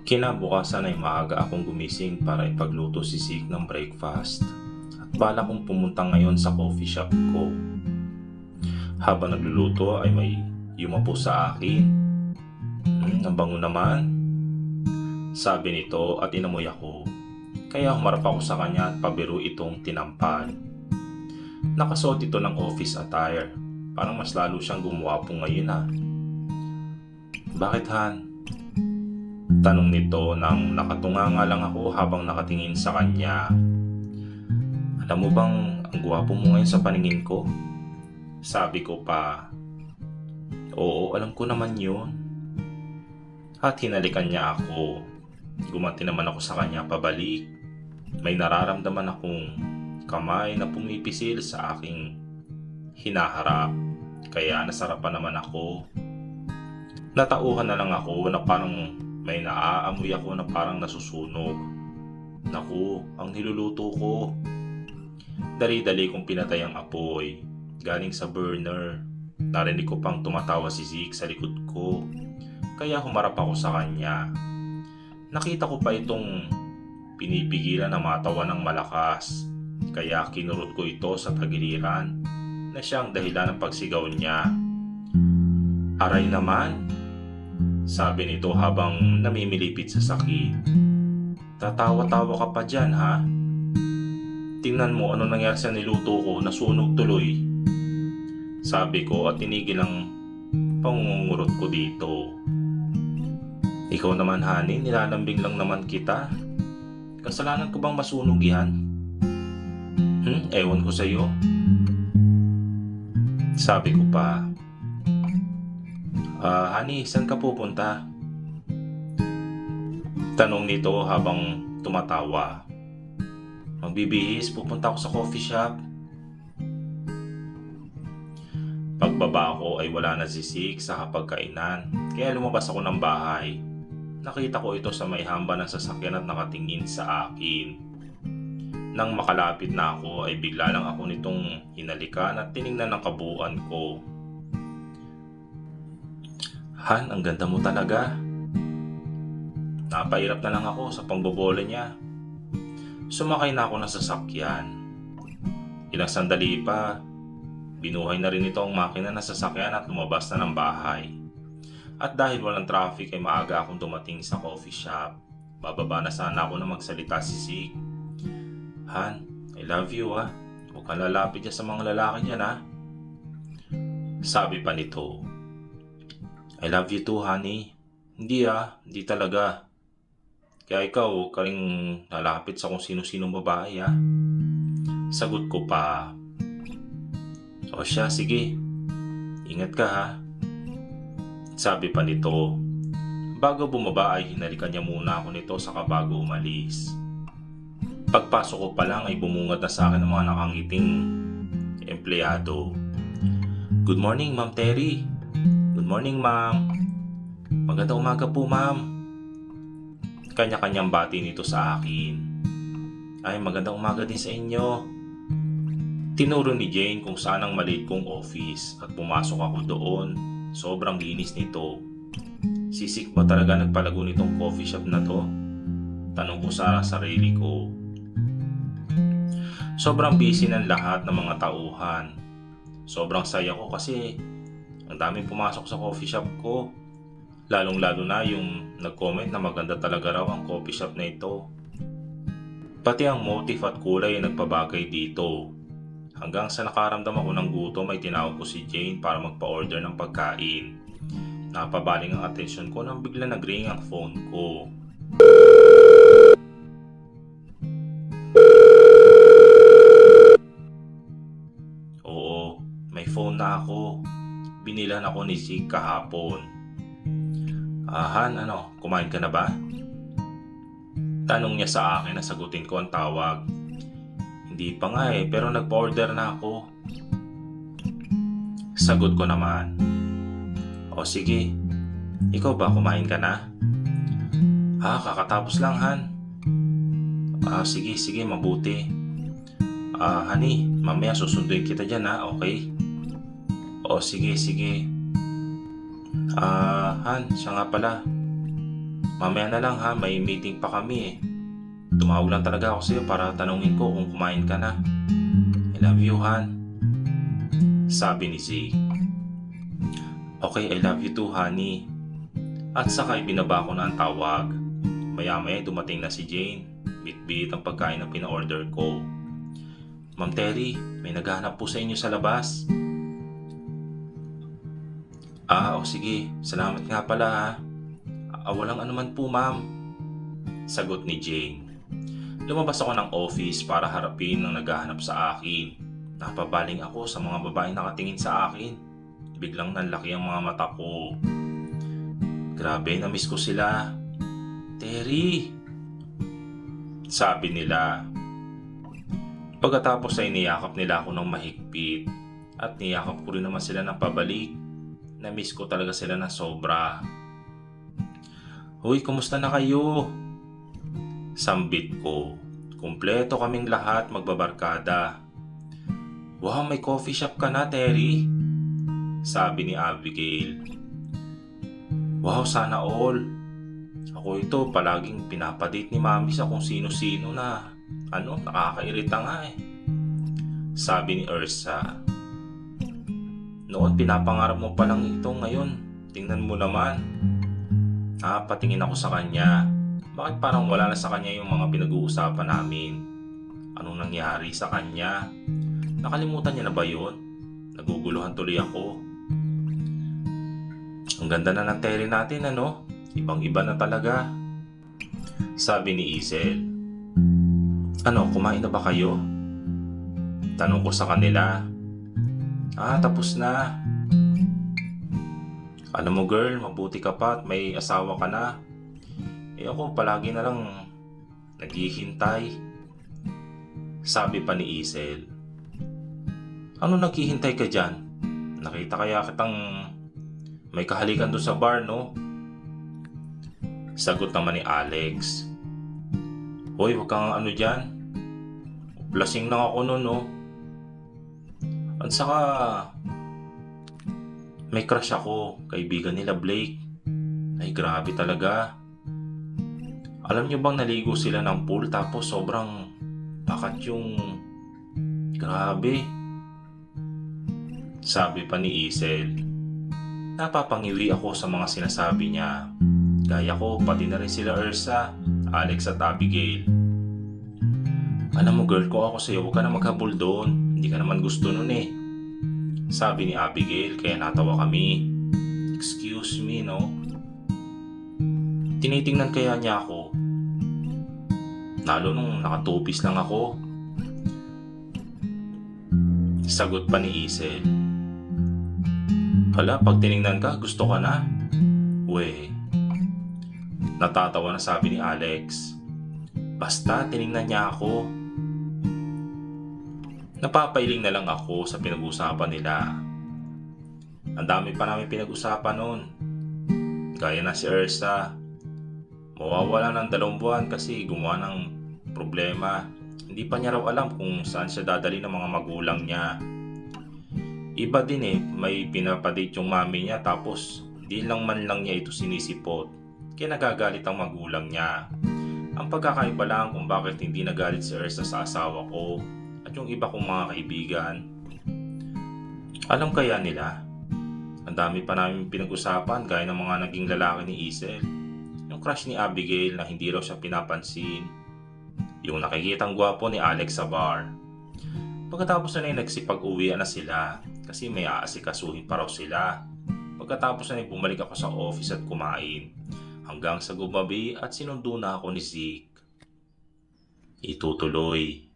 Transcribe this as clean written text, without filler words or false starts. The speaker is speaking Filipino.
Kinabukasan ay maaga akong gumising para ipagluto si Zeke ng breakfast at bala kong pumunta ngayon sa coffee shop ko. Habang nagluluto ay may yumapo sa akin. Ang bango naman, sabi nito at inamoy ako. Kaya humarap ako sa kanya at pabiro itong tinampal. Nakasuot ito ng office attire. Parang mas lalo siyang gumwapo ngayon ah. Bakit Han? Tanong nito nang nakatunganga lang ako habang nakatingin sa kanya. Alam mo bang ang gwapo mo ngayon sa paningin ko? Sabi ko pa. Oo, alam ko naman yun. At hinalikan niya ako. Gumanti naman ako sa kanya pabalik. May nararamdaman akong kamay na pumipisil sa aking hinaharap. Kaya nasarapan naman ako. Natauhan na lang ako na parang may naaamoy ako na parang nasusunog. Naku, ang niluluto ko. Dali-dali kong pinatay ang apoy. Galing sa burner. Narinig ko pang tumatawa si Zeke sa likod ko. Kaya humarap ako sa kanya. Nakita ko pa itong pinipigilan na matawa ng malakas. Kaya kinurot ko ito sa tagiliran na siyang dahilan ng pagsigaw niya. Aray naman, sabi nito habang namimilipit sa sakit. Tatawa-tawa ka pa dyan ha? Tingnan mo ano nangyari sa niluto ko, nasunog tuloy. Sabi ko at tinigil ang pangungurot ko dito. Ikaw naman honey, nilalambing lang naman kita. Kasalanan ko bang masunog yan? Ewan ko sa'yo. Sabi ko pa. Honey, saan ka pupunta? Tanong nito habang tumatawa. Magbibihis, pupunta ako sa coffee shop. Pagbaba ko ay wala na si Zeke sa hapagkainan, kaya lumabas ako ng bahay. Nakita ko ito sa may hamba ng sasakyan at nakatingin sa akin. Nang makalapit na ako ay bigla lang ako nitong hinalikan at tiningnan ng kabuuan ko. Han, ang ganda mo talaga. Napairap na lang ako sa pangbobola niya. Sumakay na ako ng sasakyan. Ilang sandali pa, binuhay na rin ito ang makina ng sasakyan at lumabas na ng bahay. At dahil walang traffic ay maaga akong dumating sa coffee shop. Bababa na sana ako na magsalita si Zeke. Han, I love you ha. Huwag kang lalapit dyan sa mga lalaki dyan ha. Sabi pa nito. I love you too honey. Hindi hindi talaga. Kaya ikaw, huwag ka rin lalapit sa kung sino-sinong babae ha. Sagot ko pa. O siya, sige. Ingat ka ha. Sabi pa nito. Bago bumaba ay hinalikan niya muna ako nito saka bago umalis. Pagpasok ko pa lang ay bumungad na sa akin ang mga nakangiting empleyado. Good morning, Ma'am Terry. Good morning, Ma'am. Magandang umaga po, Ma'am. Kanya-kanyang bati nito sa akin. Ay, magandang umaga din sa inyo. Tinuro ni Jane kung saan ang maliit kong office at pumasok ako doon. Sobrang linis nito. Sisik ba talaga nagpalago nitong coffee shop na to? Tanong ko sa sarili ko. Sobrang busy ng lahat ng mga tauhan. Sobrang saya ko kasi ang daming pumasok sa coffee shop ko. Lalong-lalo na yung nag-comment na maganda talaga raw ang coffee shop na ito. Pati ang motif at kulay ay nagpabagay dito. Hanggang sa nakaramdam ako ng gutom ay tinawag ko si Jane para magpa-order ng pagkain. Napabaling ang atensyon ko nang bigla nag-ring ang phone ko. Oo, may phone na ako. Binilan ako ni Zeke kahapon. Han, kumain ka na ba? Tanong niya sa akin na sagutin ko ang tawag. Hindi pa nga pero nagpa-order na ako. Sagot ko naman. O sige, ikaw ba kumain ka na? Kakatapos lang Han. Sige, mabuti. Honey, mamaya susunduin kita dyan okay? O sige. Han, siya nga pala. Mamaya na lang ha, may meeting pa kami eh. Tumawag lang talaga ako sa'yo para tanungin ko kung kumain ka na. I love you, Han. Sabi ni Zeke. Okay, I love you too, honey. At saka ibinaba ko na ang tawag. Maya-maya dumating na si Jane. Bit-bit ang pagkain na pina-order ko. Ma'am Terry, may naghahanap po sa inyo sa labas. O sige. Salamat nga pala ha. Walang anuman po, ma'am. Sagot ni Jane. Lumabas ako ng office para harapin ang naghahanap sa akin. Napabaling ako sa mga babaeng nakatingin sa akin. Biglang nanlaki ang mga mata ko. Grabe, na-miss ko sila. Terry! Sabi nila. Pagkatapos ay niyakap nila ako ng mahigpit. At niyakap ko rin naman sila ng pabalik. Na-miss ko talaga sila na sobra. Hoy, kumusta na kayo? Sambit ko. Kumpleto kaming lahat magbabarkada. Wow, may coffee shop ka na, Terry? Sabi ni Abigail. Wow, sana all. Ako ito, palaging pinapadate ni Mami sa kung sino-sino na nakakairita nga eh. Sabi ni Ursa. Noon, pinapangarap mo pa lang ito ngayon. Tingnan mo naman. Patingin ako sa kanya. Bakit parang wala na sa kanya yung mga pinag-uusapan namin? Anong nangyari sa kanya? Nakalimutan niya na ba yun? Naguguluhan tuloy ako. Ang ganda na ng Terry natin, ano? Ibang-iba na talaga. Sabi ni Isel. Kumain na ba kayo? Tanong ko sa kanila. Tapos na. Alam mo girl, mabuti ka pa at may asawa ka na. Ako palagi na lang naghihintay. Sabi pa ni Isel. Ano naghihintay ka dyan? Nakita kaya kitang may kahalikan doon sa bar, no? Sagot naman ni Alex. Hoy, wag kang dyan. Lasing lang ako noon, no? At saka may crush ako, kaibigan nila Blake. Ay grabe talaga. Alam niyo bang naligo sila ng pool tapos sobrang pakat yung... Grabe. Sabi pa ni Isel. Napapangiwi ako sa mga sinasabi niya. Gaya ko, pati na rin sila Ursa, Alex at Abigail. Alam mo girl, kung ako sa'yo, huwag ka na maghabol doon. Hindi ka naman gusto nun eh. Sabi ni Abigail, kaya natawa kami. Excuse me, no? Tinitingnan kaya niya ako. Lalo nung nakatupis lang ako. Sagot pa ni Isel. Hala, pag tiningnan ka, gusto ka na? We. Natatawa na sabi ni Alex. Basta, tiningnan niya ako. Napapailing na lang ako sa pinag-usapan nila. Ang dami pa namin pinag-usapan noon. Gaya na si Ursa. Mawawala ng 2 buwan kasi gumawa ng problema. Hindi pa niya raw alam kung saan siya dadali ng mga magulang niya. Iba din eh, may pinapadate yung mami niya tapos di lang man lang niya ito sinisipot. Kaya nagagalit ang magulang niya. Ang pagkakaiba lang kung bakit hindi nagalit si Ursa sa asawa ko at yung iba kong mga kaibigan. Alam kaya nila? Ang dami pa namin pinag-usapan gaya ng mga naging lalaki ni Isel. Yung crush ni Abigail na hindi raw siya pinapansin. Yung nakikitang gwapo ni Alex sa bar. Pagkatapos na nagsipag-uwian na sila kasi may aasikasuhin pa raw sila. Pagkatapos na bumalik ako sa office at kumain hanggang sa gumabi at sinundo na ako ni Zeke. Itutuloy.